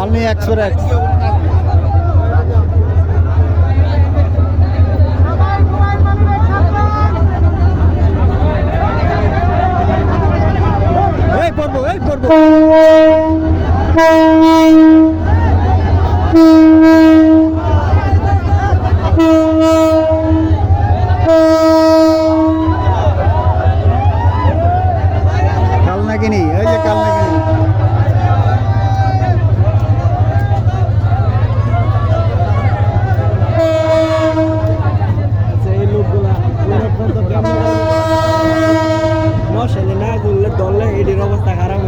Kalni express এই পড়বো কালনাগিনি এই যে কালনাগিনি এই লোকগুলা মশালে না করলে দলে এটির অবস্থা খারাপ